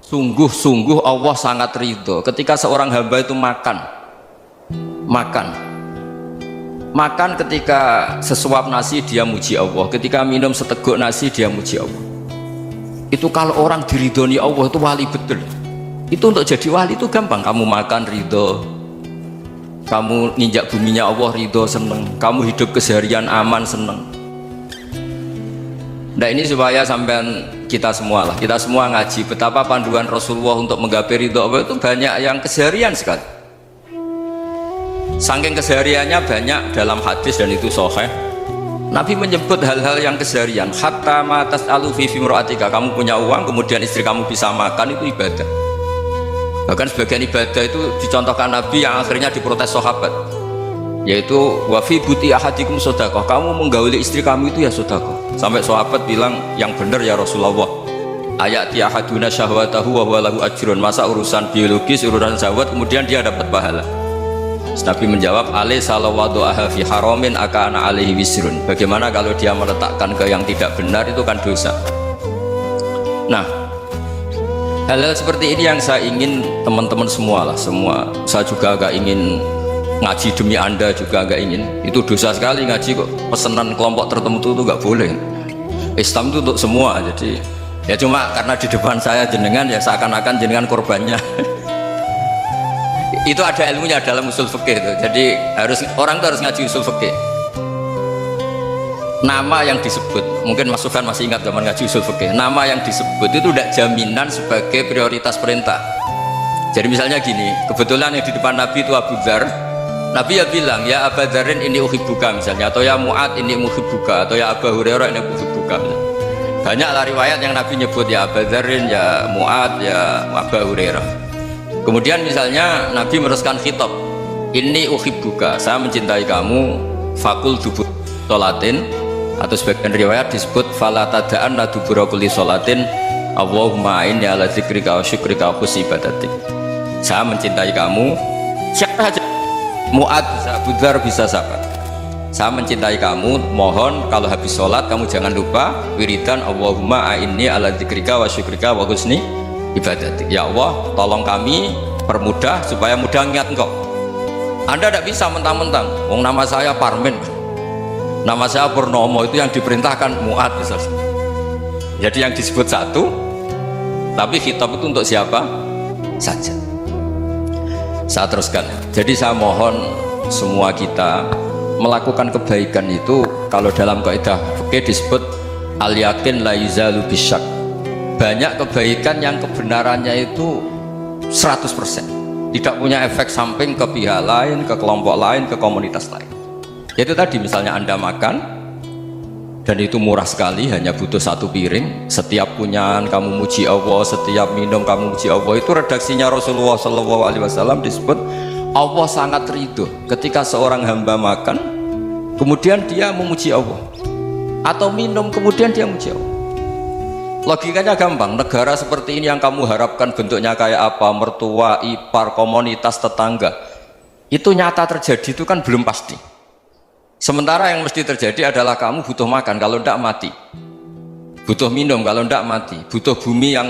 Sungguh-sungguh Allah sangat ridho ketika seorang hamba itu makan ketika sesuap nasi dia muji Allah, ketika minum seteguk nasi dia muji Allah. Itu kalau orang diridhoni Allah itu wali betul. Itu untuk jadi wali itu gampang, kamu makan ridho, kamu nginjak buminya Allah ridho seneng, kamu hidup keseharian aman seneng. Nah ini supaya sampean kita semua ngaji betapa panduan Rasulullah untuk menggapai ridho Allah itu banyak yang keseharian sekali. Saking kesehariannya banyak dalam hadis dan itu sahih. Nabi menyebut hal-hal yang keseharian. Hatta ma tas'alu fi imra'atika, kamu punya uang kemudian istri kamu bisa makan, itu ibadah. Bahkan sebagian ibadah itu dicontohkan Nabi yang akhirnya diprotes sahabat, yaitu wa fi buti ahadikum sedekah, kamu menggauli istri kamu itu ya sedekah. Sampai sahabat bilang, yang benar ya Rasulullah, ayati ahaduna syahwatahu wa huwa lahu ajrun, masa urusan biologis, urusan syahwat kemudian dia dapat pahala. Nabi menjawab, alaysa law wada'aha fi haramin akana alaihi wisrun, bagaimana kalau dia meletakkan ke yang tidak benar, itu kan dosa. Nah, hal-hal seperti ini yang saya ingin teman-teman semua saya juga agak ingin ngaji demi anda juga agak ingin. Itu dosa sekali ngaji kok pesanan kelompok tertentu itu nggak boleh. Islam itu untuk semua, jadi ya cuma karena di depan saya jenengan ya seakan-akan jenengan korbannya. Itu ada ilmunya dalam usul fikih itu. Jadi orang itu harus ngaji usul fikih. Nama yang disebut, mungkin Mas Sufyan masih ingat zaman ngaji usul fikih, nama yang disebut itu tidak jaminan sebagai prioritas perintah. Jadi misalnya gini, kebetulan yang di depan Nabi itu Abu Dzar, Nabi ya bilang, ya Abu Dzarin ini uhibbuka misalnya, atau ya Mu'ad ini uhibbuka, atau ya Abu Hurairah ini uhibbuka. Banyaklah riwayat yang Nabi nyebut ya Abu Dzarin, ya Mu'ad, ya Abu Hurairah. Kemudian misalnya Nabi meneruskan khitab, ini uhibbuka, saya mencintai kamu, fakul dubur sholatin, atau sebagian riwayat disebut fala tada'anna dubura kulli sholatin Allahumma inni ala dzikrika wa syukrika wa husni ibadatik. Saya mencintai kamu, siapa saja, Mu'ad bisa, Abu Dzar bisa, sahabat. Saya mencintai kamu, mohon kalau habis sholat kamu jangan lupa wiridan Allahumma inni ala dzikrika wa syukrika wa husni ibadatik. Ya Allah, tolong kami permudah supaya mudah ingat engkau. Anda tidak bisa mentang-mentang, wong nama saya Parmin, nama saya Purnomo, itu yang diperintahkan Mu'ad misalnya. Jadi yang disebut satu, tapi khitab itu untuk siapa saja. Saya teruskan. Jadi saya mohon semua kita melakukan kebaikan itu, kalau dalam kaidah fikih disebut al yakin la yuzalu bisyak. Banyak kebaikan yang kebenarannya itu 100%, tidak punya efek samping ke pihak lain, ke kelompok lain, ke komunitas lain. Itu tadi misalnya Anda makan dan itu murah sekali, hanya butuh satu piring, setiap punyaan kamu muji Allah, setiap minum kamu muji Allah. Itu redaksinya Rasulullah SAW disebut Allah sangat ridho ketika seorang hamba makan kemudian dia memuji Allah, atau minum kemudian dia memuji Allah. Logikanya gampang, negara seperti ini yang kamu harapkan bentuknya kayak apa, mertua, ipar, komunitas, tetangga, itu nyata terjadi itu kan belum pasti. Sementara yang mesti terjadi adalah kamu butuh makan, kalau tidak mati, butuh minum, kalau tidak mati, butuh bumi yang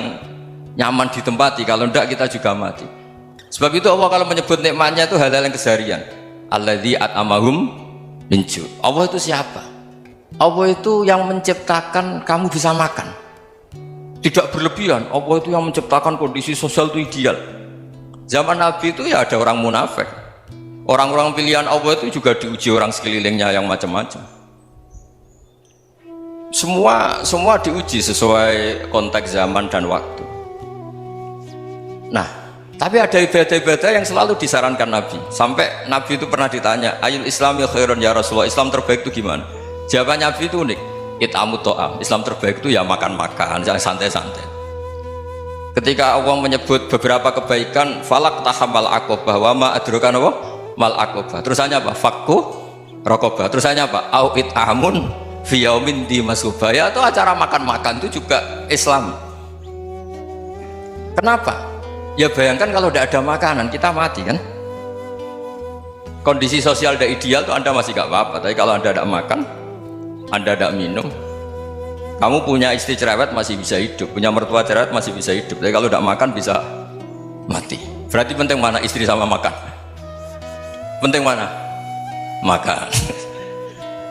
nyaman ditempati, kalau tidak kita juga mati. Sebab itu Allah kalau menyebut nikmatnya itu hal-hal yang keseharian. Alladzi at'amahum min ju'. Allah itu siapa? Allah itu yang menciptakan kamu bisa makan, tidak berlebihan. Allah itu yang menciptakan kondisi sosial itu ideal. Zaman Nabi itu ya ada orang munafik, orang-orang pilihan Allah itu juga diuji orang sekelilingnya yang macam-macam. Semua diuji sesuai konteks zaman dan waktu. Nah, tapi ada ibadah-ibadah yang selalu disarankan Nabi. Sampai Nabi itu pernah ditanya, ayul islami khairun ya Rasulullah, Islam terbaik itu gimana? Jawaban Nabi itu unik, it'amut to'am, Islam terbaik itu ya makan-makan, jangan santai-santai. Ketika Allah menyebut beberapa kebaikan, falak tahamal aqobah, wa ma adrokan apa? Mal aqobah. Terusannya apa? Fakku rokobah. Terusannya apa? Au it'amun fiyaumin di masubaya. Itu acara makan-makan itu juga Islam. Kenapa? Ya bayangkan kalau tidak ada makanan kita mati kan. Kondisi sosial tidak ideal tuh Anda masih gak apa-apa, tapi kalau Anda tidak makan, Anda tidak minum, Kamu punya istri cerewet masih bisa hidup, punya mertua cerewet masih bisa hidup. Tapi kalau tidak makan bisa mati. Berarti penting mana istri sama makan? Penting mana? Makan.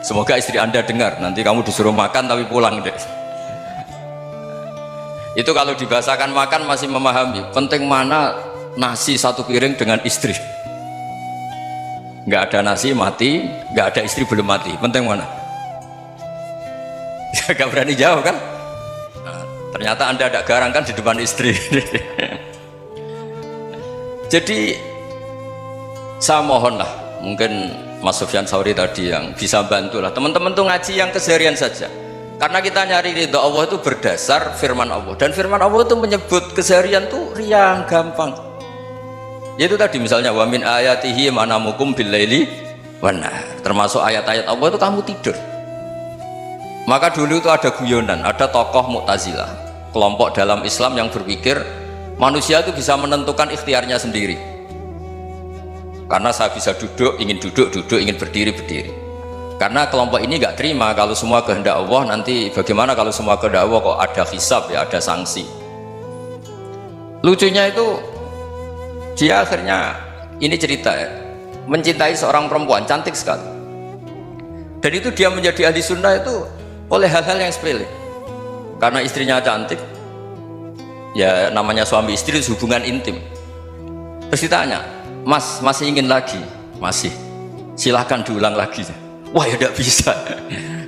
Semoga istri Anda dengar. Nanti kamu disuruh makan tapi pulang deh. Itu kalau dibahasakan makan masih memahami. Penting mana nasi satu piring dengan istri? Nggak ada nasi mati, nggak ada istri belum mati. Penting mana? Gak berani jawab kan? Nah, ternyata Anda ada garang kan di depan istri. Jadi saya mohonlah, mungkin Mas Sufyan Sauri tadi yang bisa bantulah teman-teman tuh ngaji yang keseharian saja, karena kita nyari ridha Allah itu berdasar firman Allah, dan firman Allah itu menyebut keseharian tuh riang gampang. Yaitu tadi misalnya wa min ayatihi manamukum bil laili wan nahar, termasuk ayat-ayat Allah itu kamu tidur. Maka dulu itu ada guyonan, ada tokoh Mu'tazilah, kelompok dalam Islam yang berpikir manusia itu bisa menentukan ikhtiarnya sendiri. Karena saya bisa duduk, ingin duduk, ingin berdiri, berdiri. Karena kelompok ini nggak terima kalau semua kehendak Allah, nanti bagaimana kalau semua kehendak Allah kok ada hisab ya, ada sanksi. Lucunya itu dia akhirnya, ini cerita ya, mencintai seorang perempuan cantik sekali. Dan itu dia menjadi ahli sunnah itu oleh hal-hal yang sepele. Karena istrinya cantik, ya namanya suami istri hubungan intim. Terus ditanya, Mas masih ingin lagi? Masih. Silahkan diulang lagi. Wah ya tidak bisa.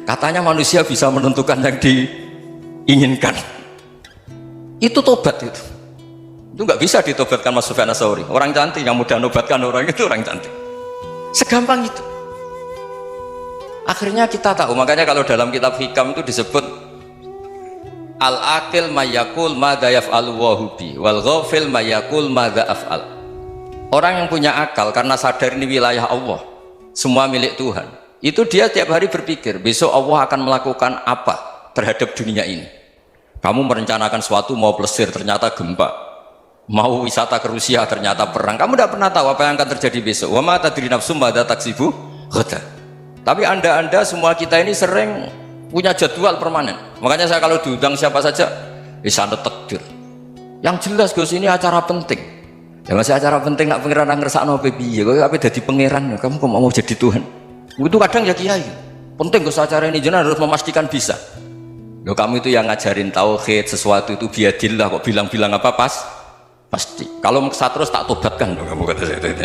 Katanya manusia bisa menentukan yang diinginkan. Itu tobat itu. Itu nggak bisa ditobatkan Mas Sufyan Ats-Tsauri. Orang cantik yang mudah nobatkan orang itu orang cantik. Segampang itu. Akhirnya kita tahu, makanya kalau dalam kitab Hikam itu disebut al-aqil mayyakul madza yaf'alu wa hubi wal ghafil mayyakul madza af'al. Orang yang punya akal karena sadar ini wilayah Allah, semua milik Tuhan, itu dia tiap hari berpikir besok Allah akan melakukan apa terhadap dunia ini. Kamu merencanakan sesuatu, mau plesir ternyata gempa, mau wisata ke Rusia ternyata perang. Kamu tidak pernah tahu apa yang akan terjadi besok. Wa ma tadri nafsum madza taksibu ghadan. Tapi anda semua kita ini sering punya jadwal permanen. Makanya saya kalau diundang siapa saja, sana takdir. Yang jelas Gus ini acara penting. Ya masih acara penting, nak pangeran ngersakno piye? Kok ape dadi pangeran? Kamu kok mau jadi Tuhan? Itu kadang ya kiai. Penting Gus acara ini jenengan harus memastikan bisa. Loh kamu itu yang ngajarin tauhid, sesuatu itu biadillah kok bilang-bilang apa pasti. Kalau maksa terus tak tobatkan loh kamu kata saya itu.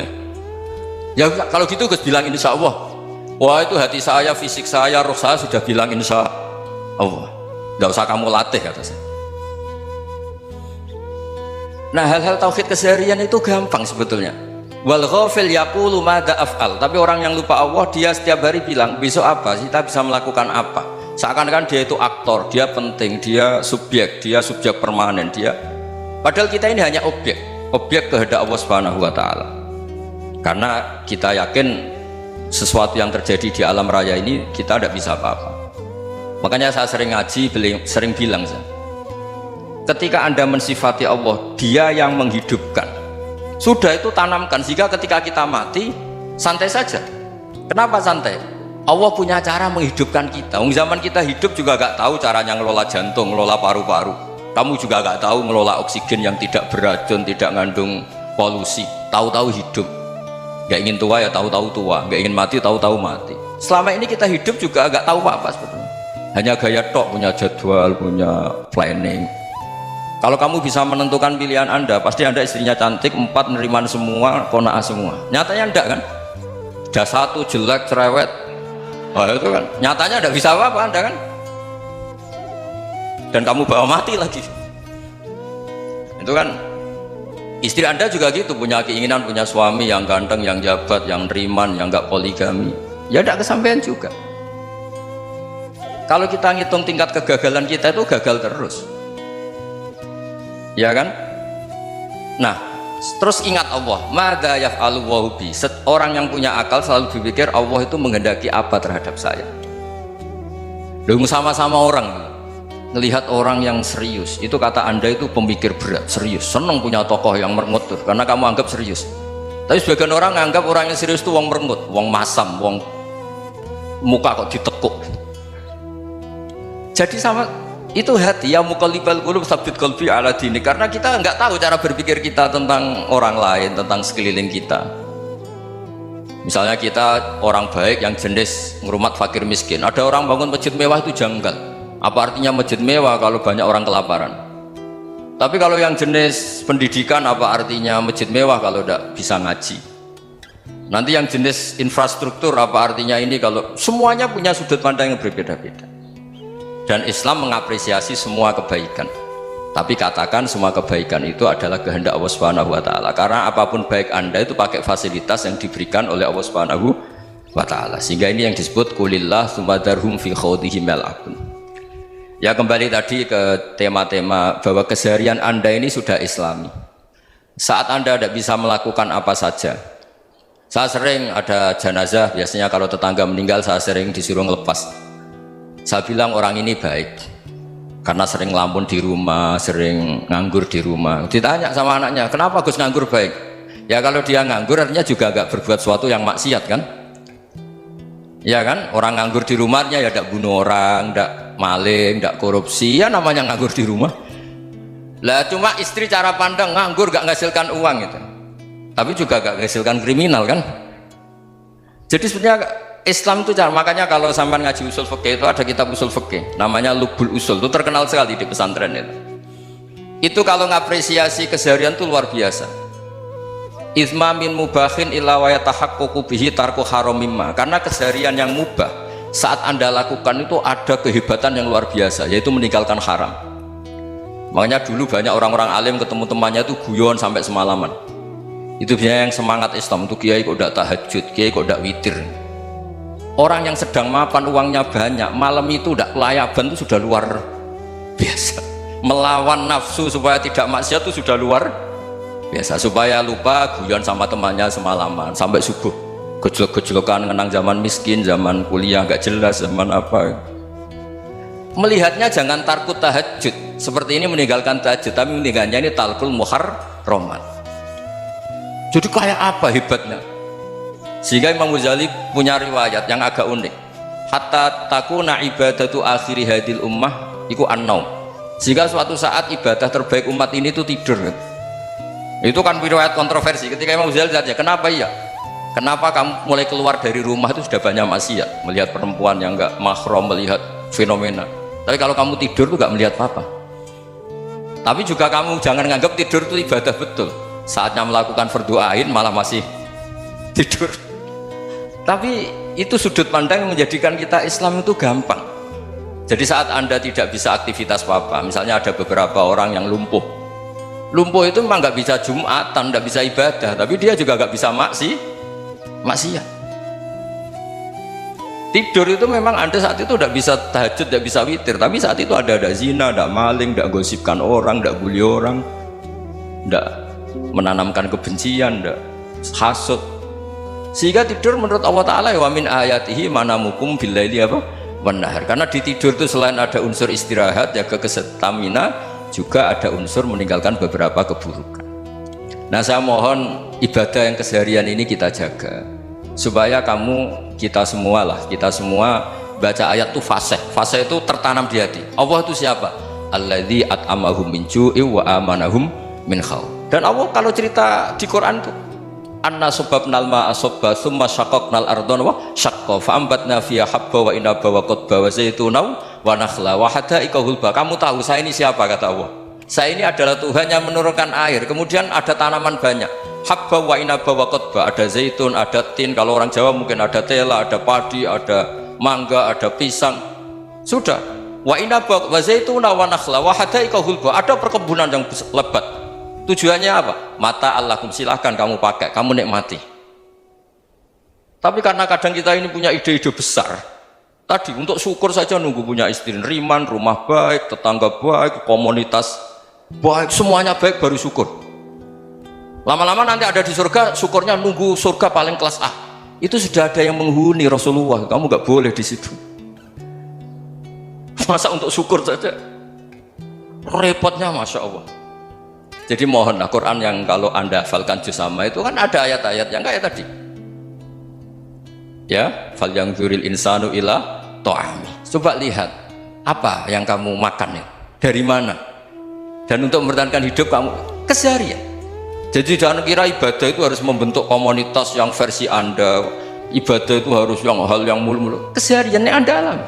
Ya kalau gitu Gus bilang insya Allah. Wah itu hati saya, fisik saya, roh saya sudah bilang insya Allah. Gak usah kamu latih kata saya. Nah hal-hal tauhid keseharian itu gampang sebetulnya. Wal ghafil yaqulu madza af'al. Tapi orang yang lupa Allah dia setiap hari bilang besok apa, kita bisa melakukan apa. Seakan-akan dia itu aktor, dia penting, dia subjek permanen, dia. Padahal kita ini hanya objek kehendak Allah Subhanahu wa taala. Karena kita yakin sesuatu yang terjadi di alam raya ini kita tidak bisa apa-apa. Makanya saya sering ngaji, sering bilang ketika Anda mensifati Allah, dia yang menghidupkan, sudah itu tanamkan sehingga ketika kita mati santai saja. Kenapa santai? Allah punya cara menghidupkan kita. Zaman kita hidup juga gak tahu caranya ngelola jantung, ngelola paru-paru. Kamu juga gak tahu ngelola oksigen yang tidak beracun, tidak ngandung polusi. Tahu-tahu hidup. Gak ingin tua ya tahu-tahu tua, gak ingin mati tahu-tahu mati. Selama ini kita hidup juga agak tahu apa sebetulnya. Hanya gaya tok, punya jadwal, punya planning. Kalau kamu bisa menentukan pilihan Anda, pasti Anda istrinya cantik, 4 neriman semua, kona'ah semua. Nyatanya enggak kan? Sudah 1 jelek, cerewet. Oh itu kan, nyatanya enggak bisa apa-apa Anda kan? Dan kamu bawa mati lagi. Itu kan. Istri Anda juga gitu, punya keinginan punya suami yang ganteng, yang jabat, yang neriman, yang enggak poligami. Ya enggak kesampaian juga. Kalau kita ngitung tingkat kegagalan kita itu gagal terus. Ya kan? Nah, terus ingat Allah, madza yaf'alu wa bi. Orang yang punya akal selalu berpikir Allah itu menghendaki apa terhadap saya. Dong sama-sama orang melihat orang yang serius, itu kata Anda itu pemikir berat, serius, senang punya tokoh yang merengut tuh, karena kamu anggap serius. Tapi sebagian orang anggap orang yang serius itu wong merengut, wong masam, wong muka kok ditekuk. Jadi sama Itu hati, ya muqallibal qulub tsabbit qalbi ala dini, karena kita nggak tahu cara berpikir kita tentang orang lain, tentang sekeliling kita. Misalnya kita orang baik yang jenis ngrumat fakir miskin, ada orang bangun masjid mewah itu janggal. Apa artinya masjid mewah kalau banyak orang kelaparan? Tapi kalau yang jenis pendidikan, apa artinya masjid mewah kalau tidak bisa ngaji? Nanti yang jenis infrastruktur, apa artinya ini kalau semuanya punya sudut pandang yang berbeda-beda. Dan Islam mengapresiasi semua kebaikan, tapi katakan semua kebaikan itu adalah kehendak Allah Subhanahu wa Ta'ala, karena apapun baik Anda itu pakai fasilitas yang diberikan oleh Allah Subhanahu wa Ta'ala. Sehingga ini yang disebut kulillah sumadarhum fi khawdihim yal'abun. Ya, kembali tadi ke tema-tema bahwa keseharian Anda ini sudah Islami. Saat Anda tidak bisa melakukan apa saja, saya sering ada jenazah, biasanya kalau tetangga meninggal saya sering disuruh ngelepas. Saya bilang orang ini baik karena sering ngelamun di rumah, sering nganggur di rumah. Ditanya sama anaknya, kenapa Gus nganggur baik? Ya kalau dia nganggur artinya juga agak berbuat sesuatu yang maksiat kan? Ya kan? Orang nganggur di rumahnya ya tidak bunuh orang, tidak maling, tidak korupsi, ya namanya nganggur di rumah. Lah cuma istri cara pandang nganggur gak menghasilkan uang itu, tapi juga gak menghasilkan kriminal kan? Jadi sebenarnya Islam itu cara, makanya kalau sampai ngaji usul fikih itu ada kitab usul fikih namanya Lubul Usul, itu terkenal sekali di pesantren itu. Itu kalau ngapresiasi keseharian itu luar biasa. Izma min mubahin illa wa yatahaqqaqu bihi tarku haramimma, karena keseharian yang mubah saat Anda lakukan itu ada kehebatan yang luar biasa, yaitu meninggalkan haram. Makanya dulu banyak orang-orang alim ketemu temannya itu guyon sampai semalaman. Itu biasanya yang semangat Islam itu, kiai kok tidak tahajud, kiai kok tidak witir. Orang yang sedang mapan uangnya banyak, malam itu tidak kelayaban itu sudah luar biasa. Melawan nafsu supaya tidak maksiat itu sudah luar biasa. Supaya lupa guyon sama temannya semalaman sampai subuh, gejlok-gejlokan ngenang zaman miskin, zaman kuliah nggak jelas, zaman apa. Melihatnya jangan tarkut tahajud seperti ini, meninggalkan tahajud, tapi meninggalkannya ini talkul muharramat. Jadi kayak apa hebatnya? Sehingga Imam Ghazali punya riwayat yang agak unik. Hatta takuna ibadatu akhiri hadil ummah iku an-naum. Sehingga suatu saat ibadah terbaik umat ini itu tidur. Itu kan riwayat kontroversi. Ketika Imam Ghazali tanya, kenapa iya? Kenapa kamu mulai keluar dari rumah itu sudah banyak maksiat, melihat perempuan yang enggak mahram, melihat fenomena. Tapi kalau kamu tidur tuh enggak melihat apa-apa. Tapi juga kamu jangan nganggap tidur itu ibadah betul. Saatnya melakukan fardhu ain malah masih tidur. Tapi itu sudut pandang yang menjadikan kita Islam itu gampang. Jadi saat Anda tidak bisa aktivitas apa-apa, misalnya ada beberapa orang yang lumpuh itu memang nggak bisa Jumatan, nggak bisa ibadah, tapi dia juga nggak bisa maksiat. Tidur itu memang Anda saat itu tidak bisa tahajud, tidak bisa witir, tapi saat itu ada zina, ada maling, tidak gosipkan orang, tidak bully orang, tidak menanamkan kebencian, tidak hasud. Sehingga tidur menurut Allah Ta'ala wa min ayatihi manamukum billaili apa? Wan-nahar. Karena di tidur itu selain ada unsur istirahat, jaga kestamina, juga ada unsur meninggalkan beberapa keburukan. Nah, saya mohon ibadah yang keseharian ini kita jaga supaya kita semua baca ayat itu fasih itu tertanam di hati. Allah itu siapa? Alladzi at'amahum min ju'i wa amanahum min khauf. Dan Allah kalau cerita di Quran itu anna subabnal ma'a subba thumma syaqaqnal ardon wa syaqqa fa'ambatna fiha habba wa inaba wa qadba wa zaituna wa nakhla wa hada'iqa hulba. Kamu tahu saya ini siapa? Kata Allah, saya ini adalah Tuhan yang menurunkan air, kemudian ada tanaman banyak, habba wa inaba wa qadba, ada zaitun, ada tin, kalau orang Jawa mungkin ada tela, ada padi, ada mangga, ada pisang, sudah. Wa inaba wa zaituna wa nakhla wa hada'iqa hulba, ada perkebunan yang lebat. Tujuannya apa? Mata Allahkum, silahkan kamu pakai, kamu nikmati. Tapi karena kadang kita ini punya ide-ide besar, tadi untuk syukur saja nunggu punya istri riman, rumah baik, tetangga baik, komunitas baik, semuanya baik baru syukur. Lama-lama nanti ada di surga, syukurnya nunggu surga paling kelas A. Itu sudah ada yang menghuni Rasulullah, kamu nggak boleh di situ. Masa untuk syukur saja repotnya, masya Allah. Jadi mohonlah Quran yang kalau Anda hafalkan juz sama itu kan ada ayat-ayat yang kayak tadi. Ya, fal yang dzuril insanu ila ta'ami. Coba lihat Apa yang kamu makan ya? Dari mana? Dan untuk mempertahankan hidup kamu keseharian. Jadi jangan kira ibadah itu harus membentuk komunitas yang versi Anda. Ibadah itu harus yang hal yang mulu-mulu. Kesehariannya Anda alami.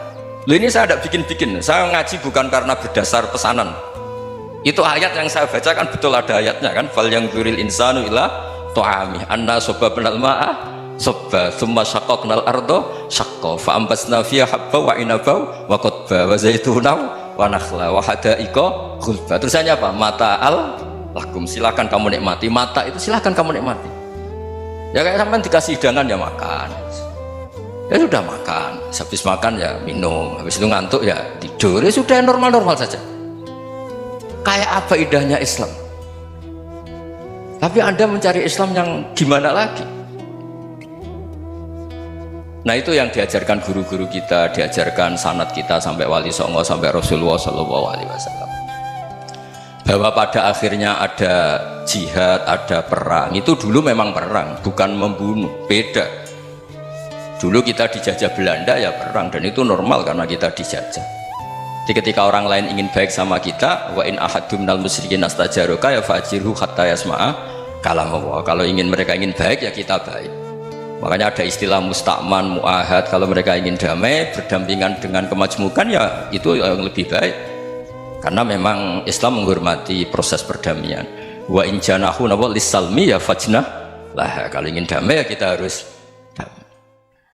Loh, ini saya tidak bikin-bikin. Saya ngaji bukan karena berdasar pesanan. Itu ayat yang saya baca kan betul ada ayatnya kan. Fal yang dzuril insanu ila tu'ami anna sababnal ma'a sabba thumma syaqqaqnal ardo syaqqa fa ambasna fiha habba wa inaba wa qadba wa zaituna wa nakhla wa hadaiqa ghulba. Terusannya apa? Mata'al lakum, silakan kamu nikmati. Mata itu silakan kamu nikmati. Ya kayak sampean dikasih hidangan ya makan. Ya sudah makan, habis makan ya minum, habis itu ngantuk ya tidur. Ya sudah normal-normal saja. Kayak apa indahnya Islam. Tapi Anda mencari Islam yang gimana lagi? Nah, itu yang diajarkan guru-guru kita, diajarkan sanad kita sampai Wali Songo, sampai Rasulullah SAW. Bahwa pada akhirnya ada jihad, ada perang. Itu dulu memang perang, bukan membunuh, beda. Dulu kita dijajah Belanda ya perang, dan itu normal karena kita dijajah. Jadi ketika orang lain ingin baik sama kita, wa in ahadum minal musyrikin astajaroka ya fajirhu hatta yasma'a kalam Allah. Kalau mereka ingin baik ya kita baik. Makanya ada istilah mustakman, muahad. Kalau mereka ingin damai, berdampingan dengan kemajmukan ya itu yang lebih baik. Karena memang Islam menghormati proses perdamaian. Wa in janahu lis-salmi ya fajnah lah. Kalau ingin damai ya kita harus